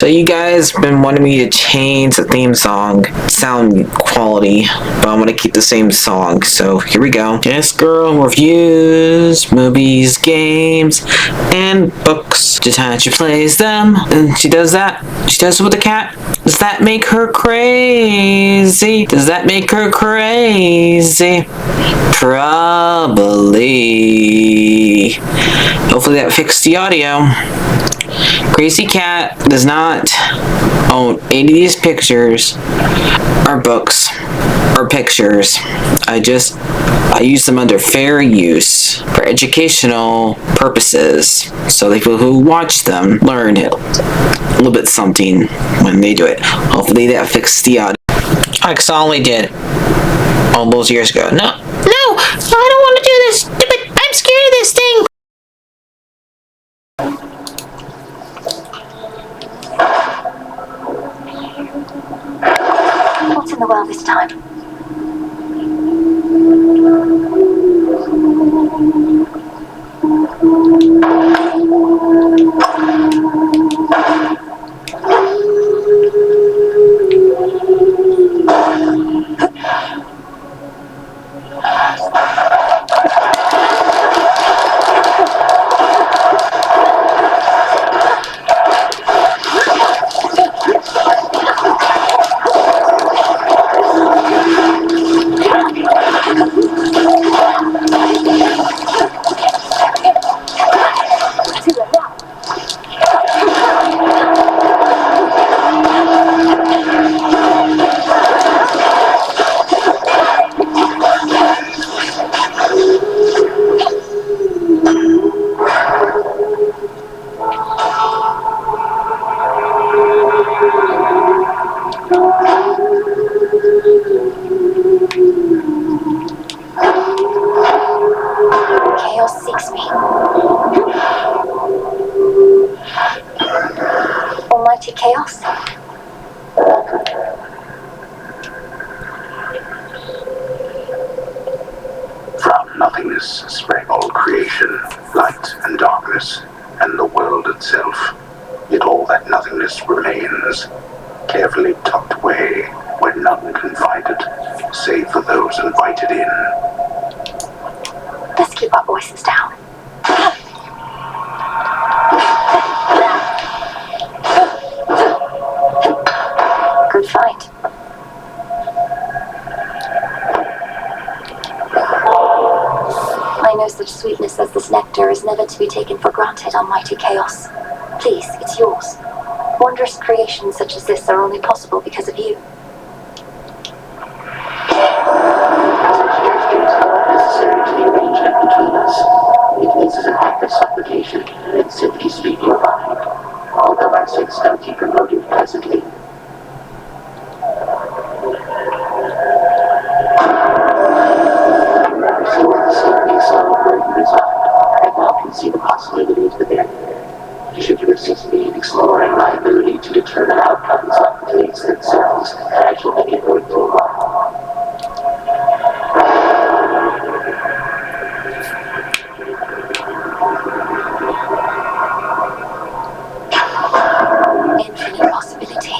So you guys been wanting me to change the theme song sound quality, but I'm gonna keep the same song. So here we go. This girl reviews movies, games, and books. Just how she plays them, and she does that. She does it with the cat. Does that make her crazy? Does that make her crazy? Probably. Hopefully that fixed the audio. Crazy Cat does not own any of these pictures or books or pictures. I use them under fair use for educational purposes, so the people who watch them learn a little bit something when they do it. Hopefully that fixed the audio. Like I only did all those years ago. No, I don't want to do this. I'm scared of this thing. What's in the well this time? Chaos seeks me. Almighty Chaos. From nothingness sprang all creation, light and darkness, and the world itself. Yet all that nothingness remains, carefully tucked away where none can find it, save for those invited in. Let's keep our voices down. Good fight. I know such sweetness as this nectar is never to be taken for granted, Almighty Chaos. Please, it's yours. Wondrous creations such as this are only possible because of you. This is an act of supplication, and simply speak your mind. Although our sins don't keep promoted presently. So when the slurring soul burden resigned, I now can see the possibilities within. Should you assist me in exploring my ability to determine outcomes like the plates themselves, I shall make it worth your while. Infinite possibility.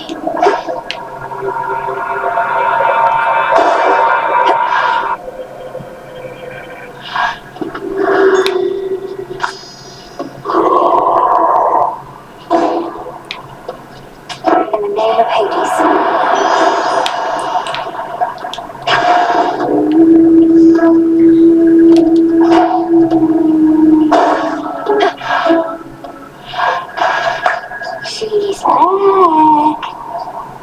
In the name of Hades. She's back.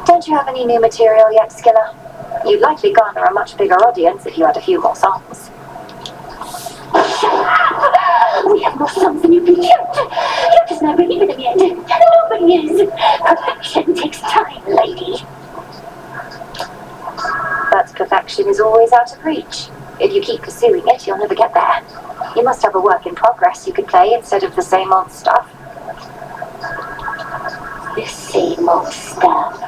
Don't you have any new material yet, Skilla? You'd likely garner a much bigger audience if you had a few more songs. We have more songs than you can count. You're just not ready for them yet. Nobody is. Perfection takes time, lady. But perfection is always out of reach. If you keep pursuing it, you'll never get there. You must have a work in progress you could play instead of the same old stuff. The same old stuff.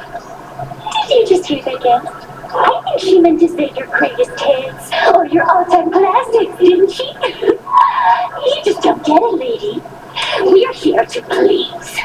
Did you just hear that again? I think she meant to say your greatest hits or your all-time classics, didn't she? You just don't get it, lady. We're here to please.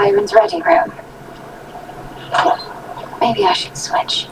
Siren's ready room. Maybe I should switch.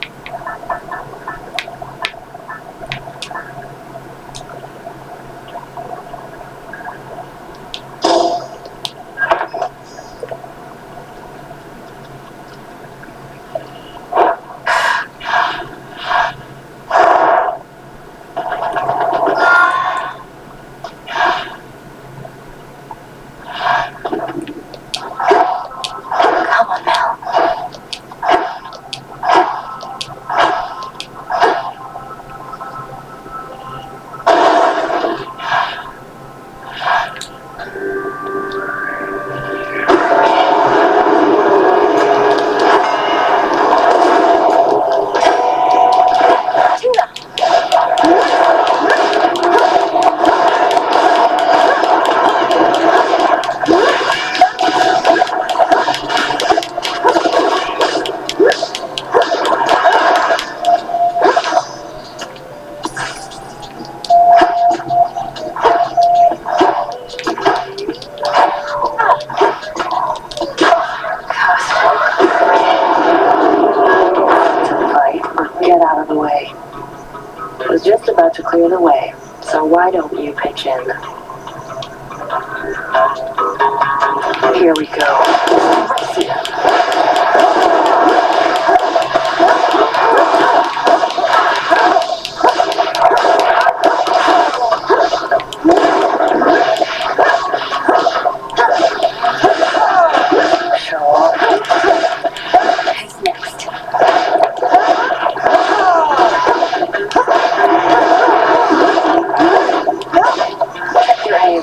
to clear the way, so why don't you pitch in? Here we go. Who's next? Check your aim.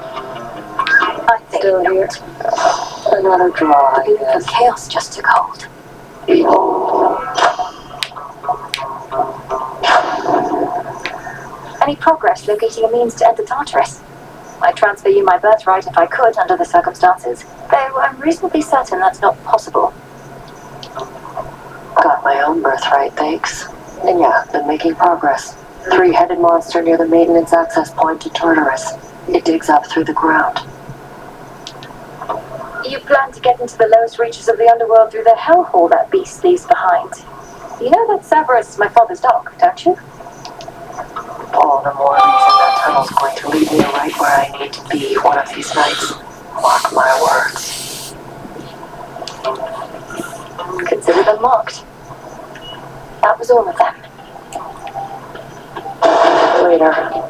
I think Still here. Another draw, I the guess. chaos just took hold. Any progress locating a means to enter Tartarus? I'd transfer you my birthright if I could under the circumstances, though I'm reasonably certain that's not possible. Got my own birthright, thanks. And yeah, been making progress. Three-headed monster near the maintenance access point to Tartarus. It digs up through the ground. You plan to get into the lowest reaches of the underworld through the hellhole that beast leaves behind. You know that Cerberus is my father's dog, don't you? All the more reason that tunnel's going to lead me right where I need to be one of these nights. Mark my words. Consider them marked. That was all of them. Later.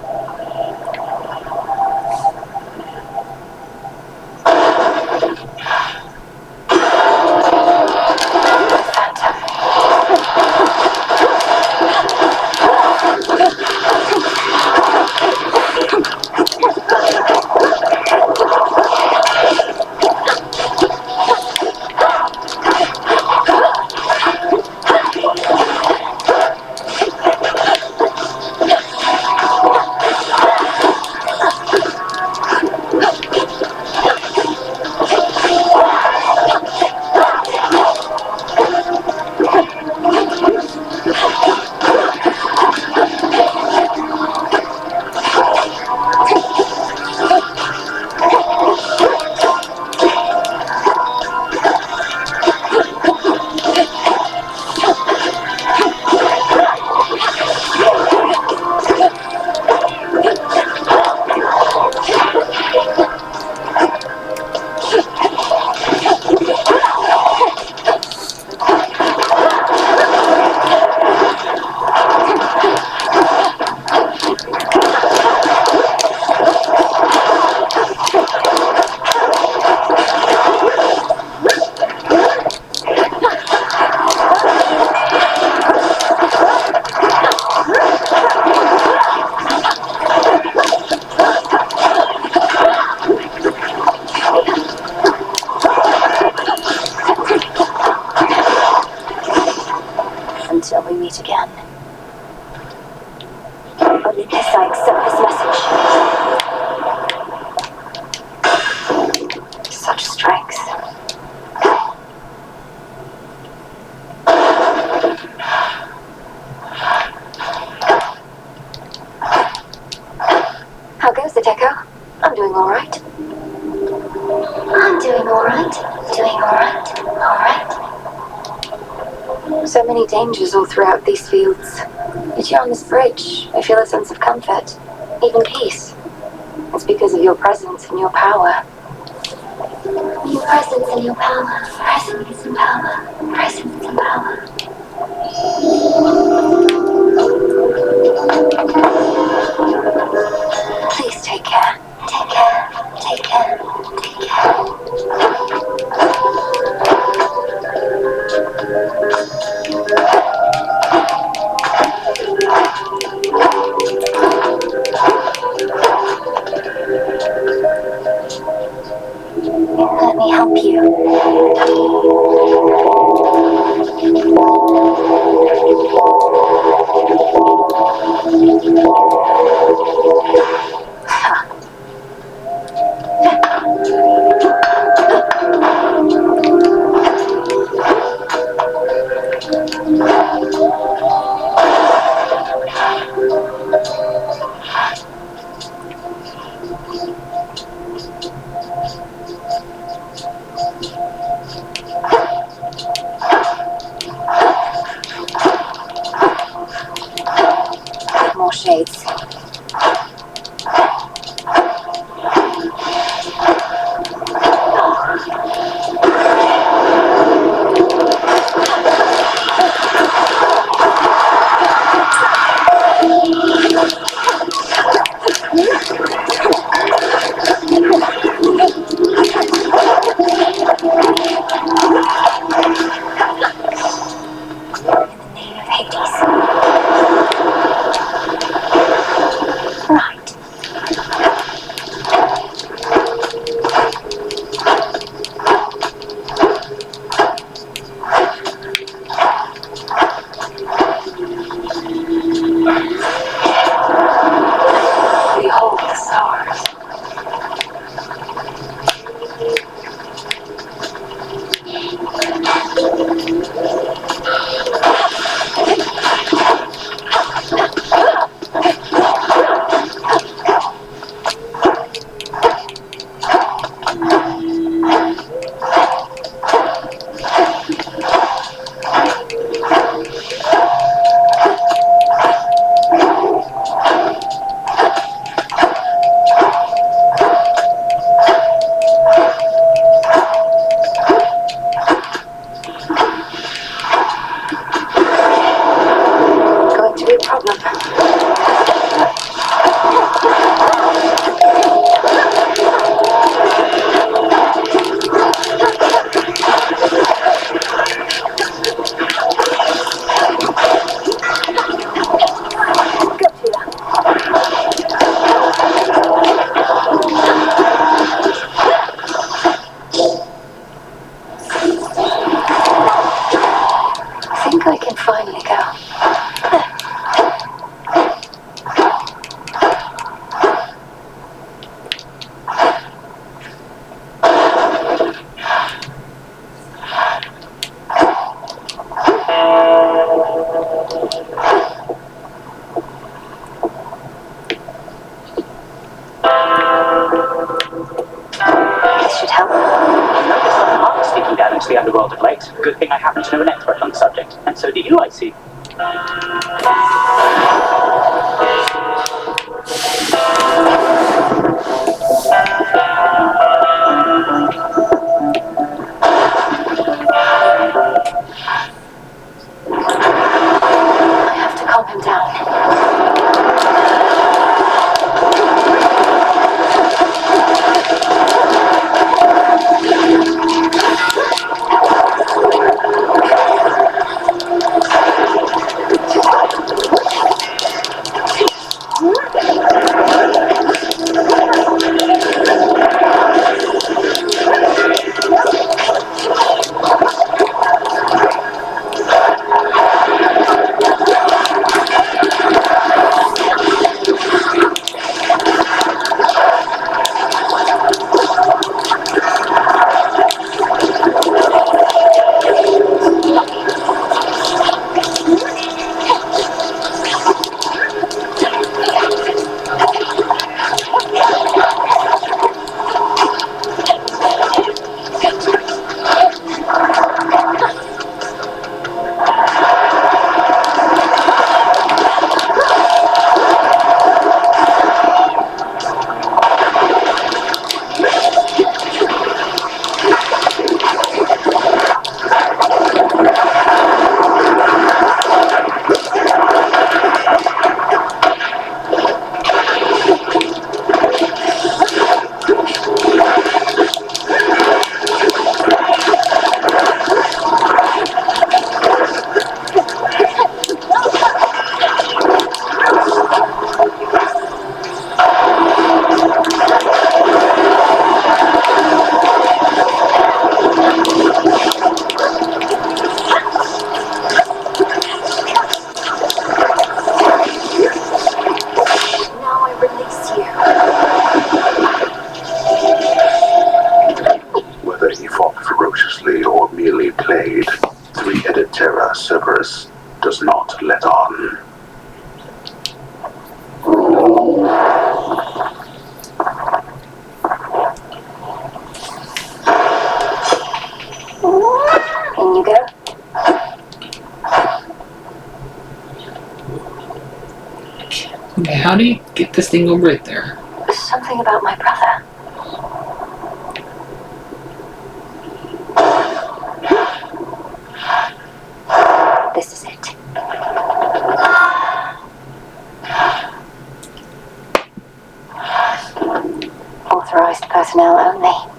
Until we meet again. Only this I accept this message. Such strength. How goes it, Echo? I'm doing all right. I'm doing all right. Doing all right. All right. So many dangers all throughout these fields. Yet you're on this bridge. I feel a sense of comfort, even peace. It's because of your presence and your power. Your presence and your power. Presence and power. Presence and power. Please take care. Take care. Take care. Take care. Let me help you. the underworld of late. Good thing I happen to know an expert on the subject. And so do you, I see. I have to calm him down. Whether he fought ferociously or merely played, three-headed terror Cerberus does not let on. In you go. Okay, how do you get this thing over it there? Something about my brother. This is it. Authorized personnel only.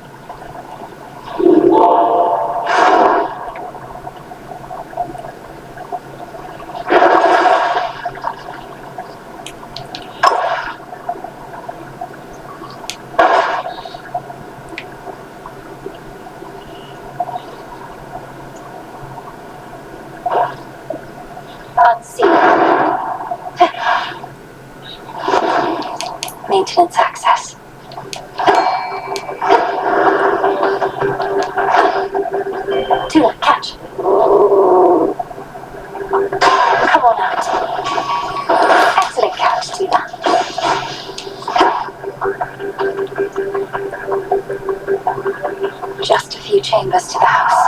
Unseen. Maintenance access. Tuna, catch. Come on out. Excellent catch, Tuna. Just a few chambers to the house.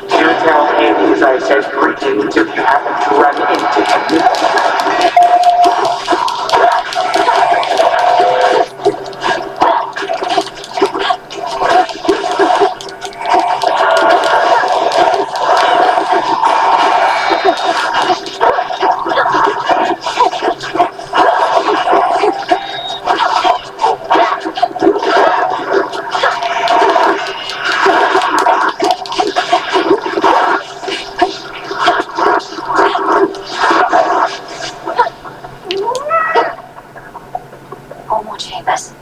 Do tell Hades I said greetings if you happen to run into him. Four more chambers.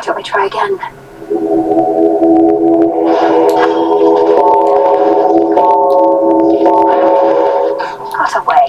Do you want me to try again? Got away.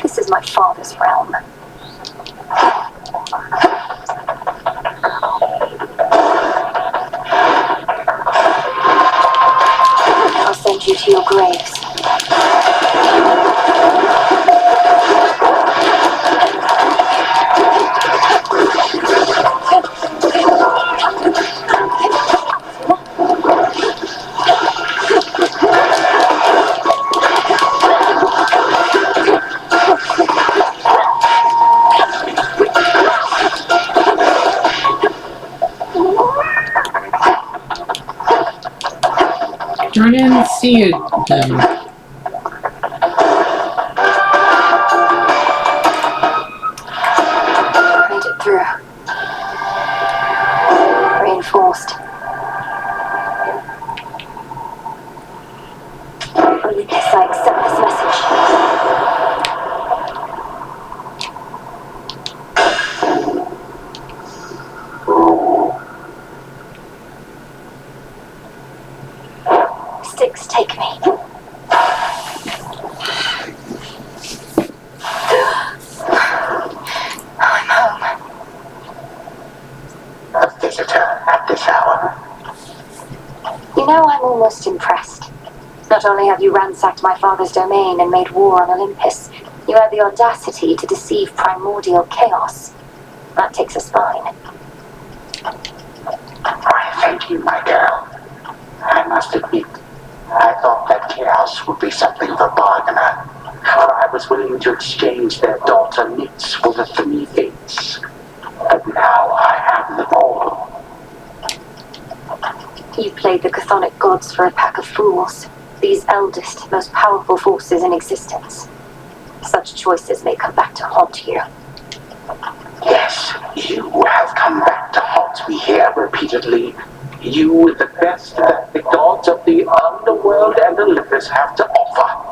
This is my father's realm. I'll send you to your graves. I didn't see it. Made it through. Reinforced. Only guess I accept this message. Sticks, take me. I'm home. A visitor at this hour. You know, I'm almost impressed. Not only have you ransacked my father's domain and made war on Olympus, you have the audacity to deceive primordial chaos. That takes a spine. I thank you, my girl. I must admit, I thought that chaos would be something of a bargainer. For I was willing to exchange their daughter Nix for the three fates. But now I have them all. You played the chthonic gods for a pack of fools. These eldest, most powerful forces in existence. Such choices may come back to haunt you. Yes, you have come back to haunt me here repeatedly. You, the best that the gods of the underworld and Olympus have to offer.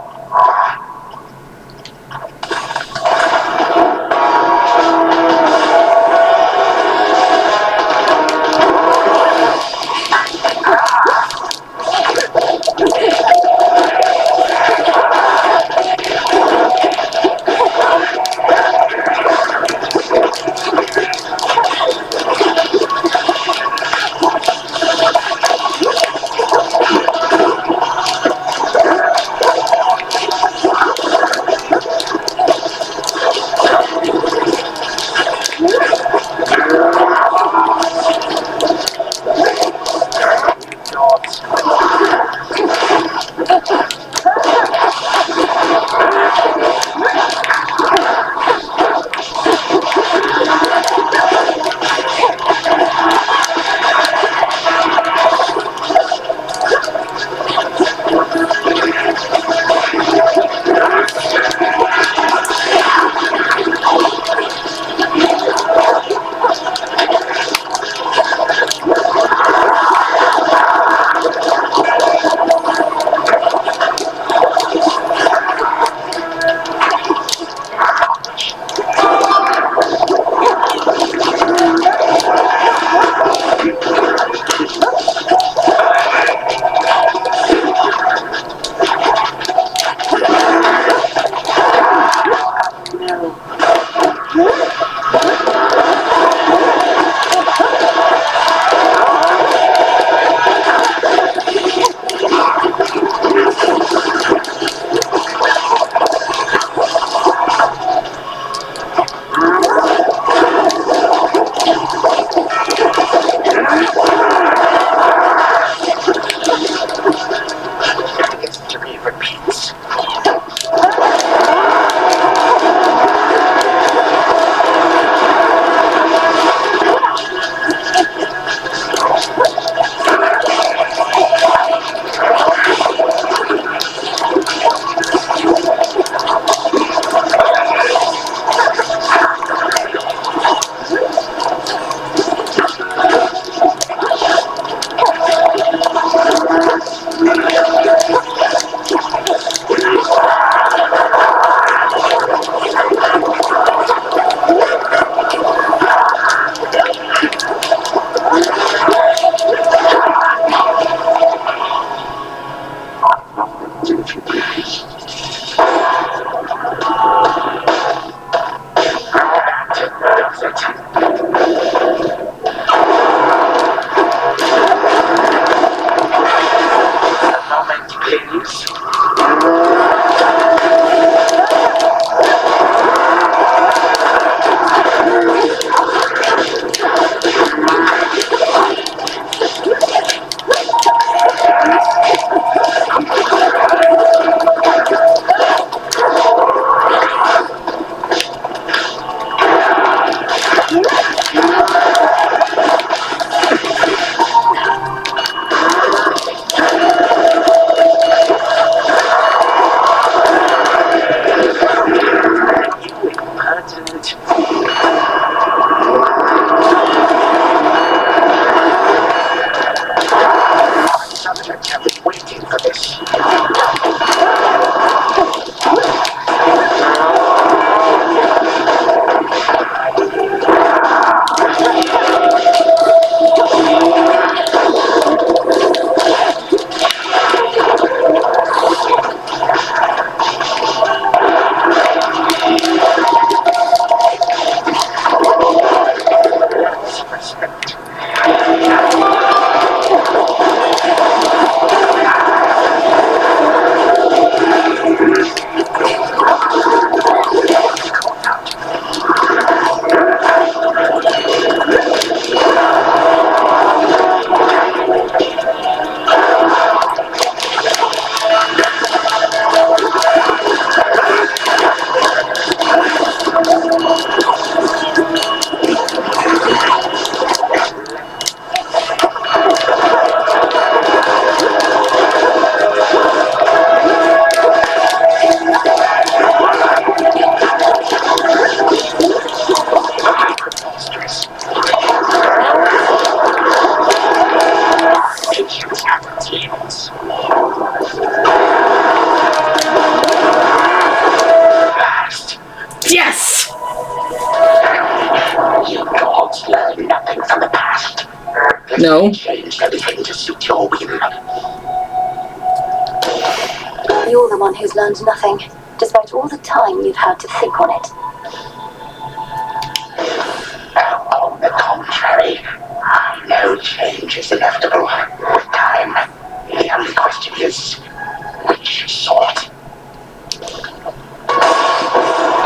Yes! You gods learn nothing from the past. No. Changed everything to suit your whim. You're the one who's learned nothing, despite all the time you've had to think on it. On the contrary, I know change is inevitable. With time, the only question is, which sort?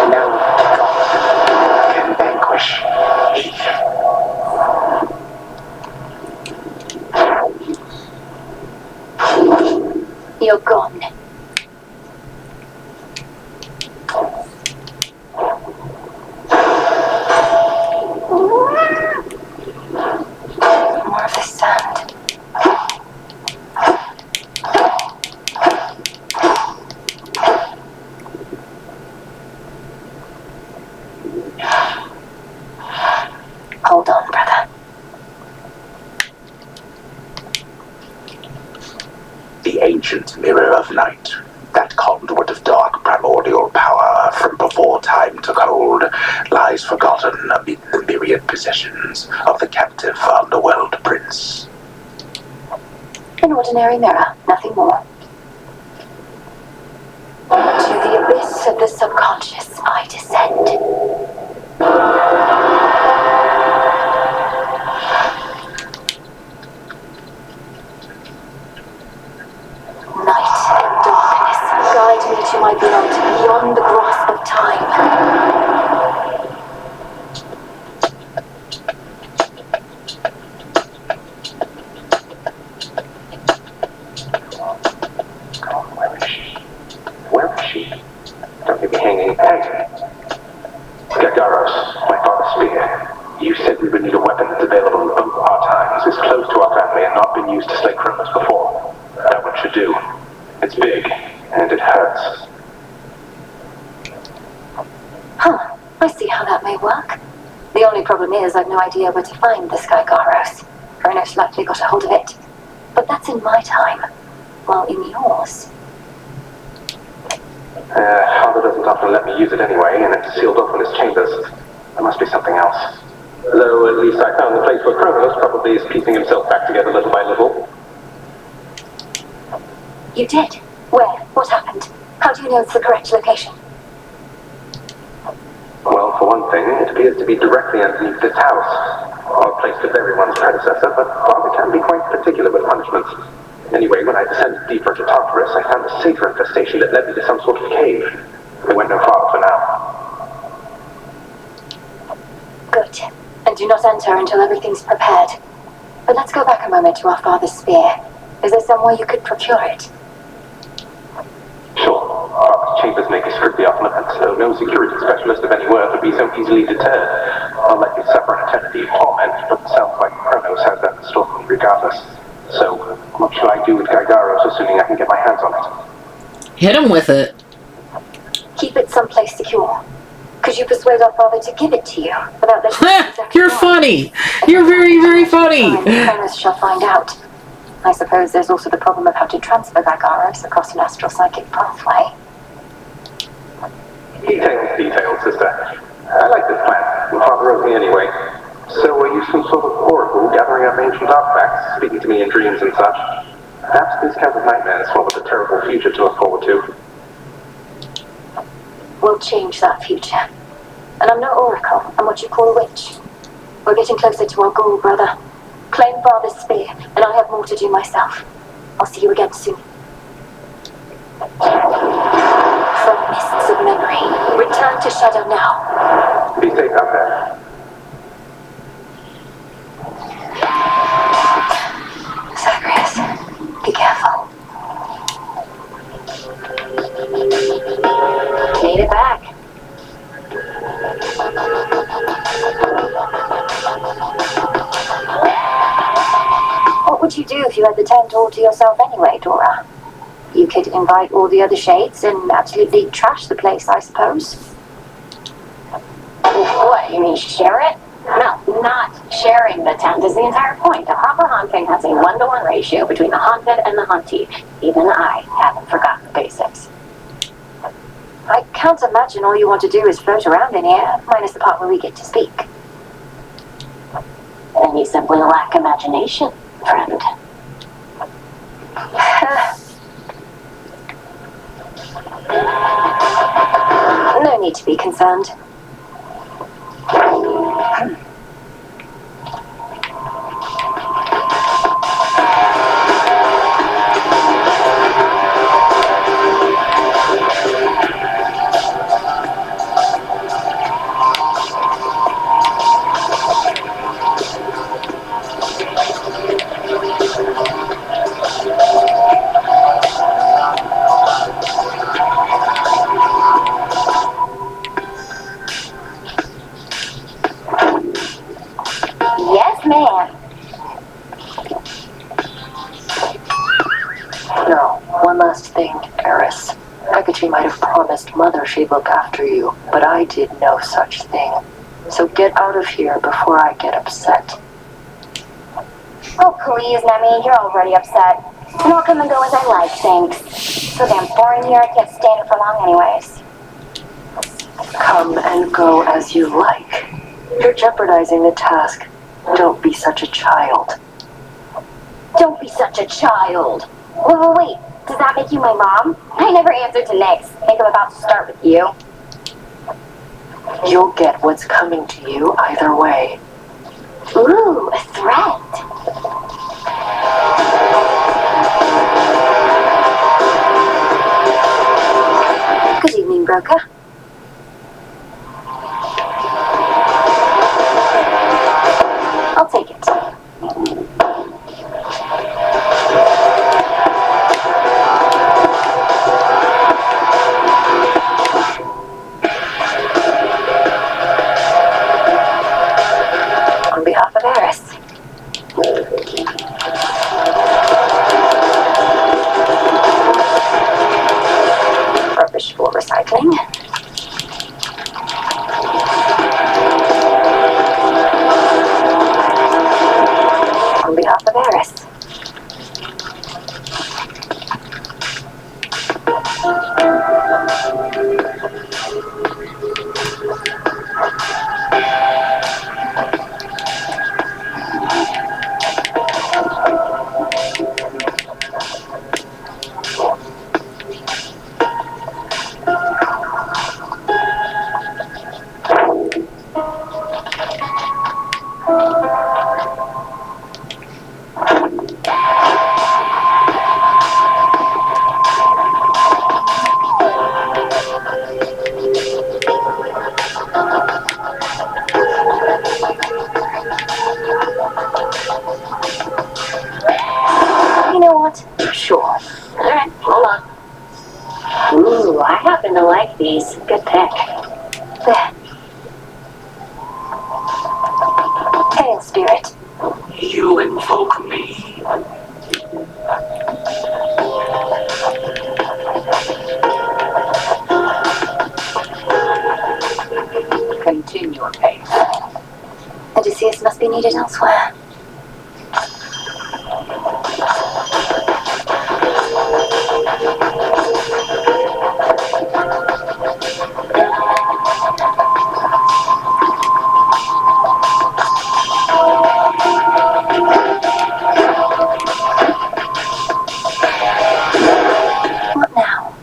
No god can vanquish evil. You're gone. More of the sand. Hold on, brother. The ancient mirror of night, that conduit of dark primordial power from before time took hold, lies forgotten amid the myriad possessions of the captive underworld prince. An ordinary mirror, nothing more. To the abyss of the subconscious I descend. Night and darkness guide me to my blood beyond the grasp of time. Where is she? Don't leave me hanging. Hey! Gagaros, my father's spear. You said we would need a weapon that's available in both our times, is close to our family, and not been used to slay criminals before. That one should do. It's big, and it hurts. Huh, I see how that may work. The only problem is I've no idea where to find this guy Garos. Kronos likely got a hold of it. But that's in my time. While in yours... Father doesn't often let me use it anyway, and it's sealed off in his chambers. There must be something else. Though at least I found the place where Kronos probably is piecing himself back together little by little. You did? Where? What happened? How do you know it's the correct location? Well, for one thing, it appears to be directly underneath this house. Odd place to bury one's predecessor, but Father can be quite particular with punishments. Anyway, when I descended deeper into Tartarus, I found a satyr infestation that led me to some sort of cave. I went no farther for now. Good. And do not enter until everything's prepared. But let's go back a moment to our father's spear. Is there some way you could procure it? Sure. Father's chambers make it strictly off limits, so no security specialist of any worth would be so easily deterred. I'll let you suffer an eternity of torment, but it sounds like Kronos has that in store for me regardless. So, what shall I do with Gygaros, assuming I can get my hands on it? Hit him with it. Keep it someplace secure. Could you persuade our father to give it to you without letting us exactly You're why? funny. You're very, very funny. Kronos shall find out. I suppose there's also the problem of how to transfer Gygaros across an astral psychic pathway. Details, sister. I like this plan. Your father owes me anyway. So are you some sort of oracle gathering up ancient artifacts, speaking to me in dreams and such? Perhaps these kinds of nightmares forward a terrible future to look forward to. We'll change that future. And I'm no oracle. I'm what you call a witch. We're getting closer to our goal, brother. Claim Father's spear, and I have more to do myself. I'll see you again soon. From mists of memory, return to Shadow now. Be safe out there. Zagreus, be careful. Made it back. What would you do if you had the tent all to yourself anyway, Dora? You could invite all the other shades and absolutely trash the place, I suppose. What, you mean share it? No, not sharing the tent is the entire point. A proper haunting has a 1-to-1 ratio between the haunted and the hauntee. Even I haven't forgotten the basics. I can't imagine all you want to do is float around in here, minus the part where we get to speak. Then you simply lack imagination, friend. No need to be concerned. Yes, ma'am. Now, one last thing, Eris. Hecate might have promised Mother she'd look after you, but I did no such thing. So get out of here before I get upset. Oh, please, Nemi, you're already upset. And I'll come and go as I like, thanks. So damn boring here, I can't stand it for long anyways. Come and go as you like. You're jeopardizing the task. Don't be such a child. Don't be such a child. Wait, does that make you my mom? I never answered to Nyx. Think I'm about to start with you. You'll get what's coming to you either way. Ooh, a threat. Good evening, broker. I'll take it. On behalf of Eris. Rubbish for recycling. On behalf of Eris. I happen to like these. Good pick. There. Hail, spirit. You invoke me. Continue your pace. Odysseus must be needed elsewhere. What now?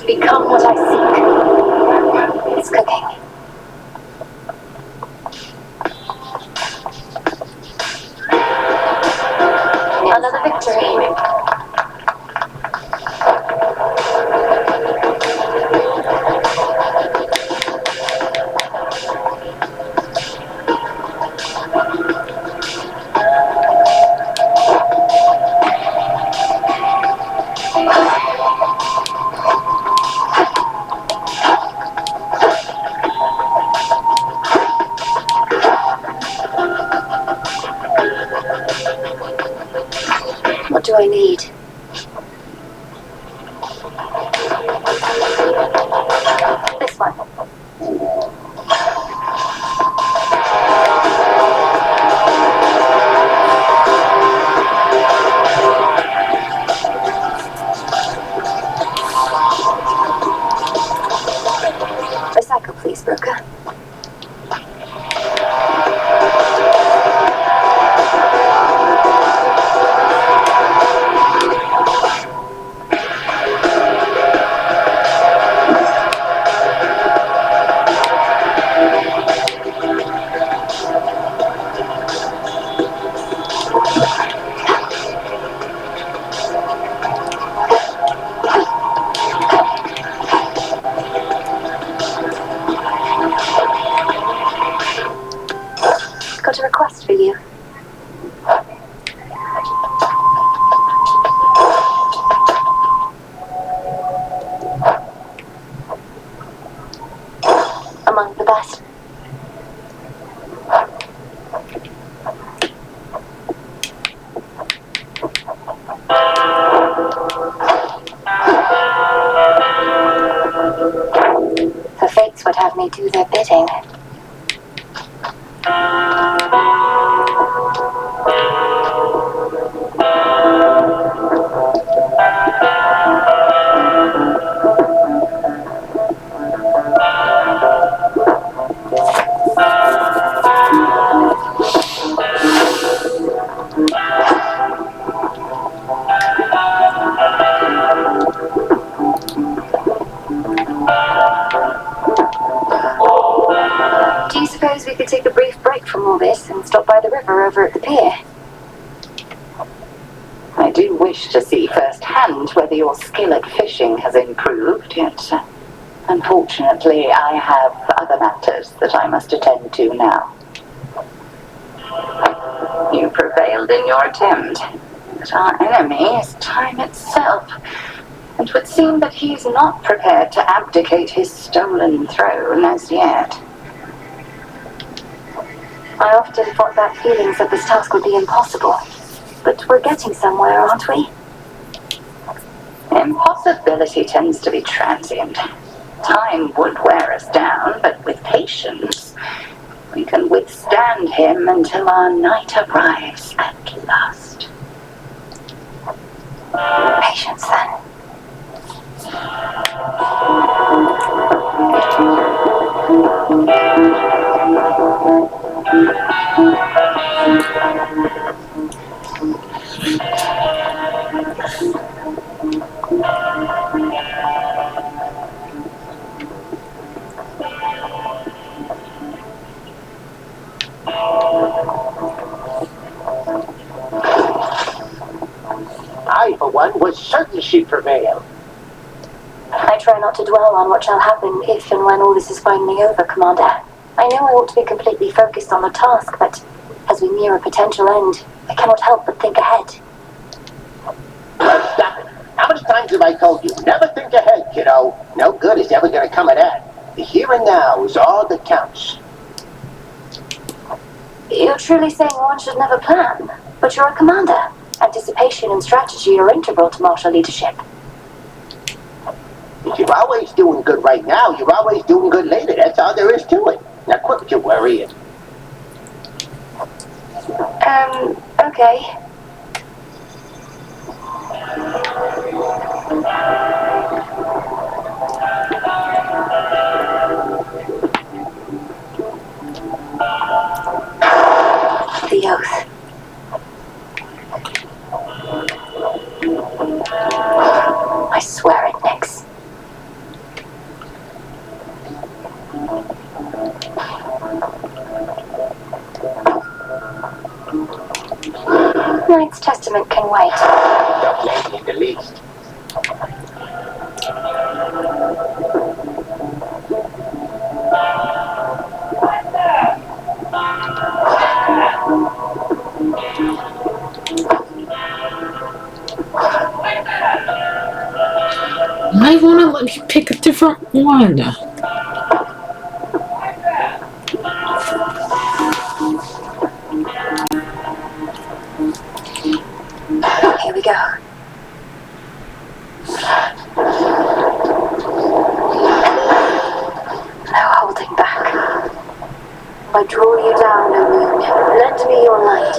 Become what I seek. It's cooking. Another victory. What do I need? This one. Recycle, please, broker. Got a request for you. Among the best. The fates would have me do their bidding. Do you suppose we could take a brief break from all this and stop by the river over at the pier? I do wish to see firsthand whether your skill at fishing has improved, yet unfortunately I have other matters that I must attend to now. You prevailed in your attempt, but our enemy is time itself, and it would seem that he is not prepared to abdicate his stolen throne as yet. I often thought that feelings of this task would be impossible. But we're getting somewhere, aren't we? Impossibility tends to be transient. Time would wear us down, but with patience, we can withstand him until our night arrives at last. Patience, then. I, for one, was certain she'd prevail. I try not to dwell on what shall happen if and when all this is finally over, Commander. I know I ought to be completely focused on the task, but as we near a potential end, I cannot help but think ahead. Stop it. How many times have I told you, never think ahead, kiddo. No good is ever going to come of that. The here and now is all that counts. You're truly saying one should never plan, but you're a commander. Anticipation and strategy are integral to martial leadership. If you're always doing good right now, you're always doing good later. That's all there is to it. Now quit with your worrying. Okay. The oath. I swear it, Nix. Knight's Testament can wait. Don't blame me in the least. I want to let me pick a different one. Here we go. No holding back. I draw you down, O moon. Lend me your light.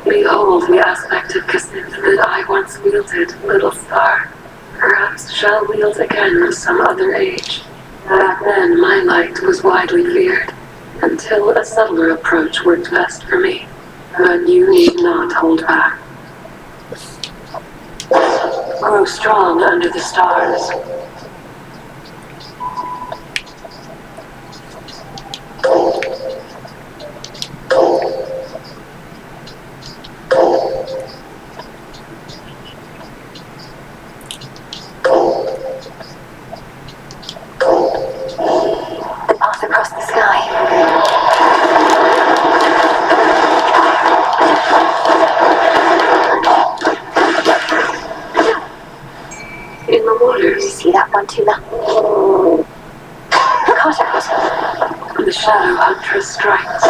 Behold the aspect of Kasith that I once wielded, little star. Perhaps shall wield again in some other age. Back then my light was widely feared, until a subtler approach worked best for me. But you need not hold back. Grow strong under the stars. The path across the sky. In the waters, See that one, Tula? Caught out. the shadow huntress strikes.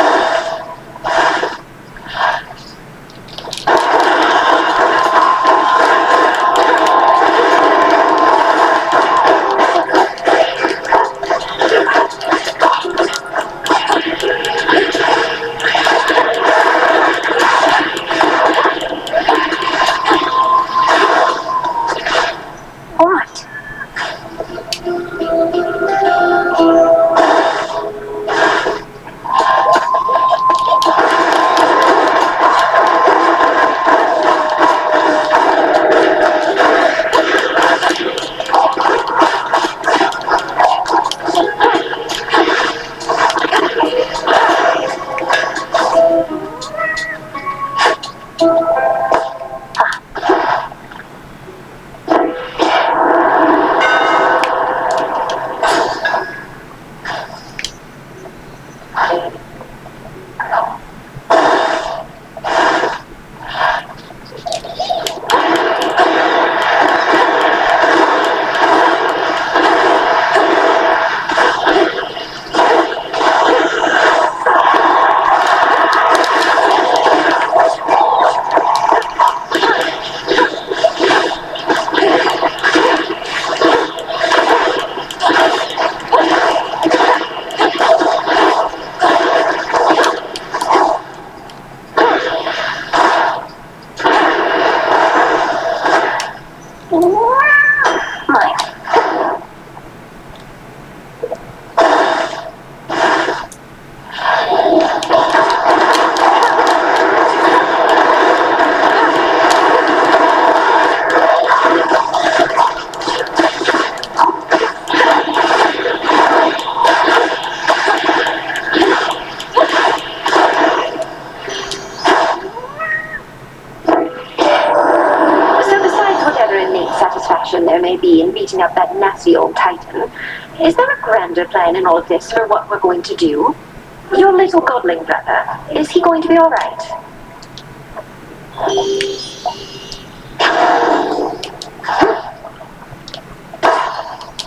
All right. satisfaction there may be in beating up that nasty old titan, is there a grander plan in all of this for what we're going to do? Your little godling brother, is he going to be all right?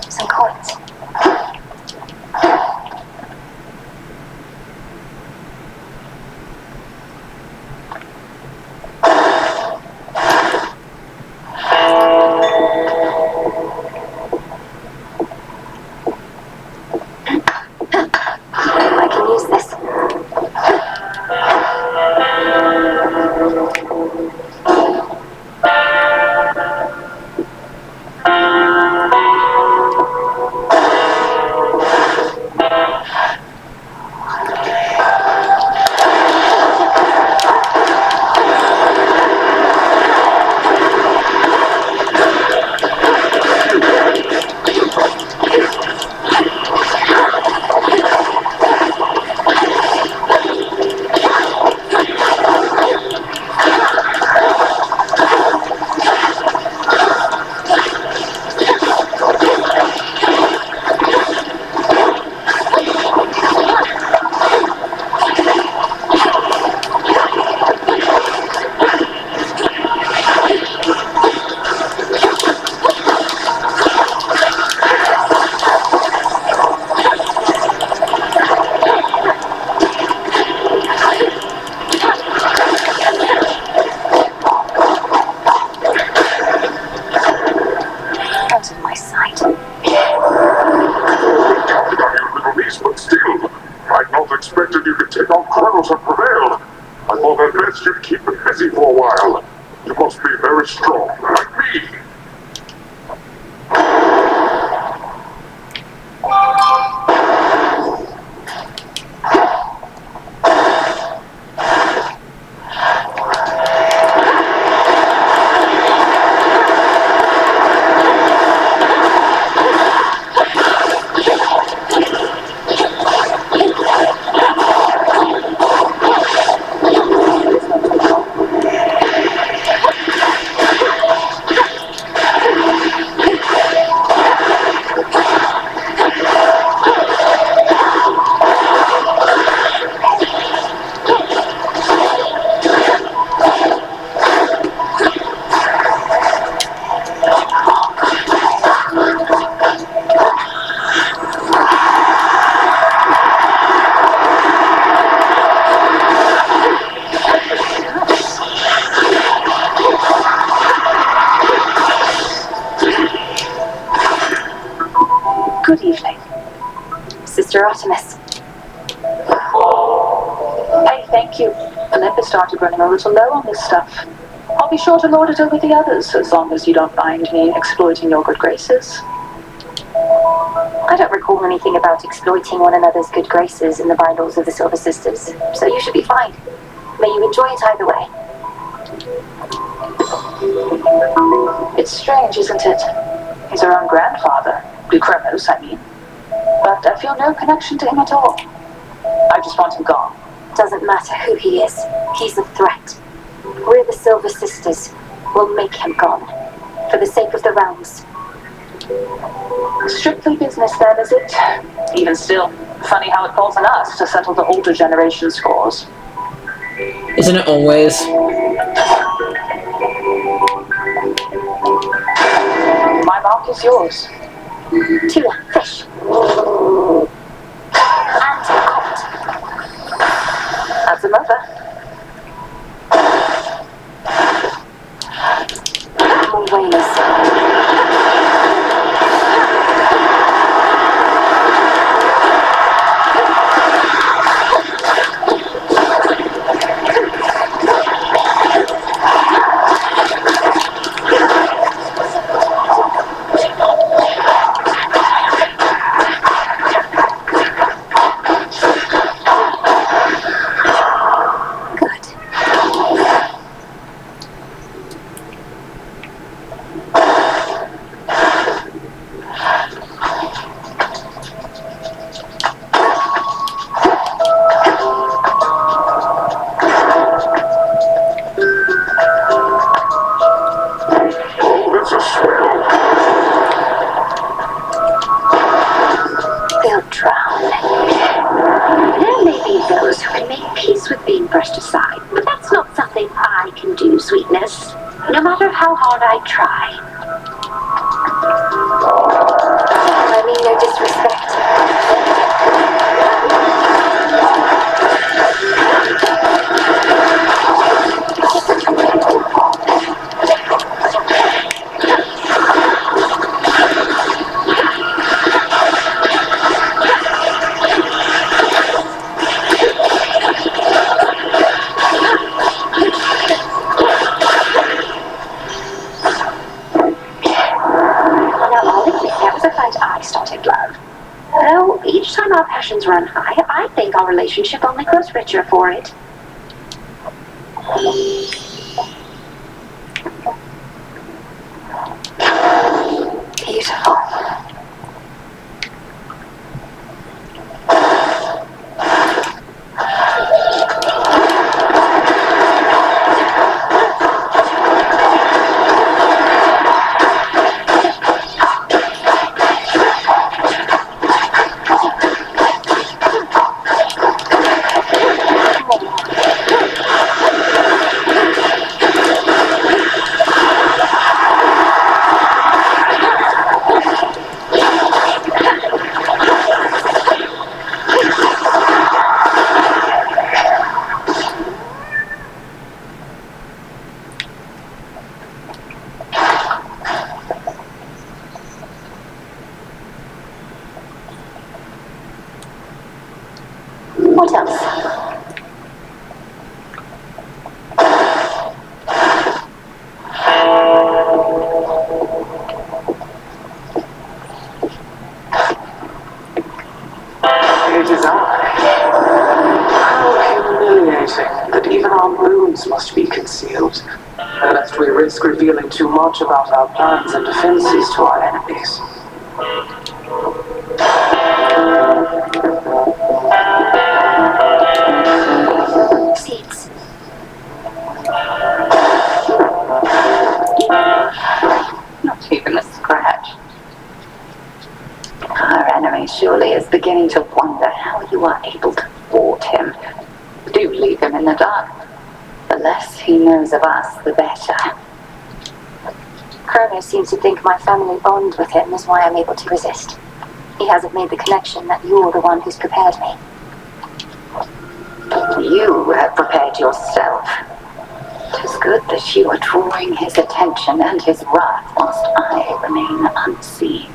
Some coins. I can use this. Out of my sight. But still, I'd not expected you could take on Kronos and prevail. I thought at best you'd keep me busy for a while. You must be very strong, like me. Good evening. Sister Artemis. Hey, thank you. Olympus started running a little low on this stuff. I'll be sure to lord it over the others, as long as you don't mind me exploiting your good graces. I don't recall anything about exploiting one another's good graces in the bylaws of the Silver Sisters, so you should be fine. May you enjoy it either way. It's strange, isn't it? He's our own grandfather. Kronos, I mean. But I feel no connection to him at all. I just want him gone. Doesn't matter who he is. He's a threat. We're the Silver Sisters. We'll make him gone. For the sake of the realms. Strictly business then, is it? Even still, funny how it falls on us to settle the older generation scores. Isn't it always? My mark is yours. Tuna, fish. And cod. As a mother. More whalers. no matter how hard I try. I mean no disrespect. I started love. Though each time our passions run high, I think our relationship only grows richer for it. Beautiful. What else? It is I. How humiliating that even our moons must be concealed, lest we risk revealing too much about our plans and defenses to our enemies. Seeds. Not even a scratch. Our enemy surely is beginning to wonder how you are able to thwart him. Do leave him in the dark. The less he knows of us, the better. Kronos seems to think my family bond with him is why I'm able to resist. He hasn't made the connection that you're the one who's prepared me. You have prepared yourself. 'Tis good that you are drawing his attention and his wrath whilst I remain unseen.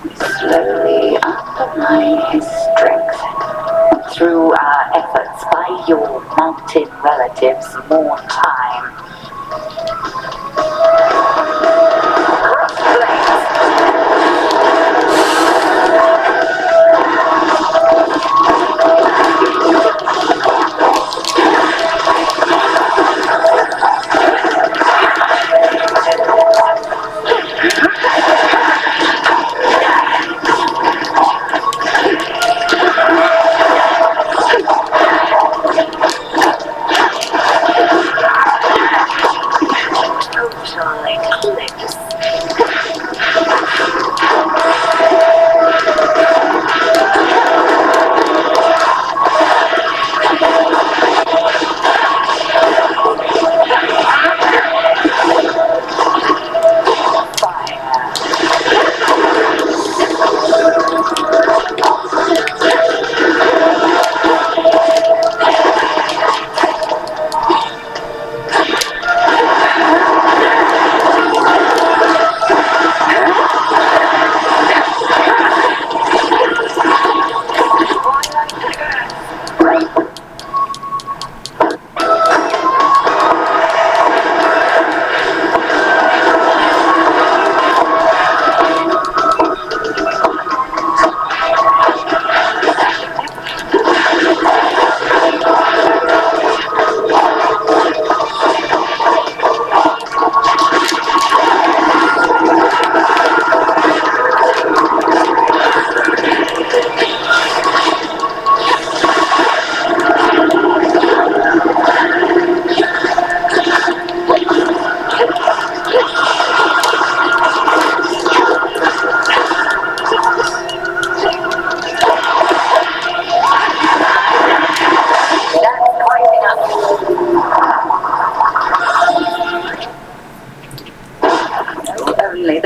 We slowly undermine his strength. Through our efforts, buy your mountain relatives more time.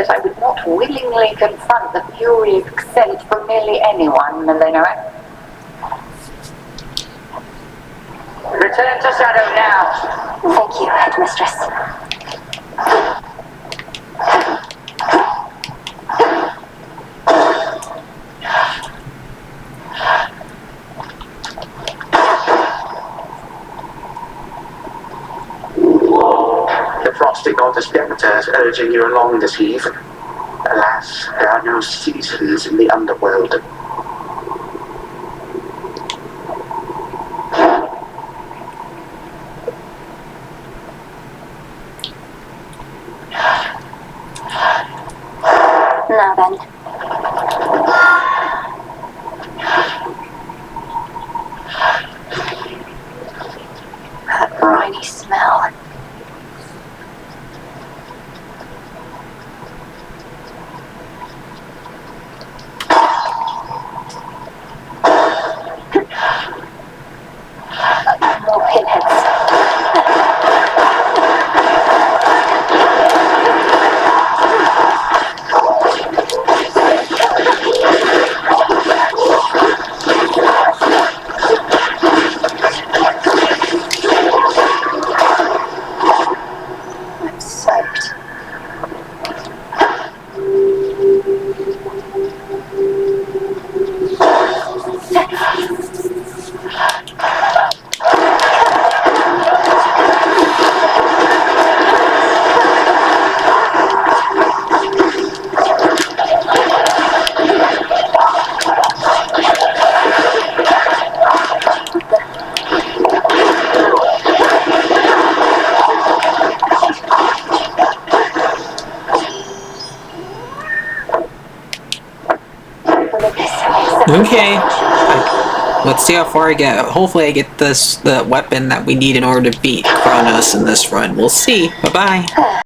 that I would not willingly confront the fury of Excel from nearly anyone, Melina. Return to Shadow now. Thank you, Headmistress. The frosty goddess Demeter is urging you along this eve. Alas, there are no seasons in the underworld. Now then. That briny smell. More pinheads. I'm soaked. Okay. Let's see how far I get. Hopefully I get the weapon that we need in order to beat Kronos in this run. We'll see. Bye-bye.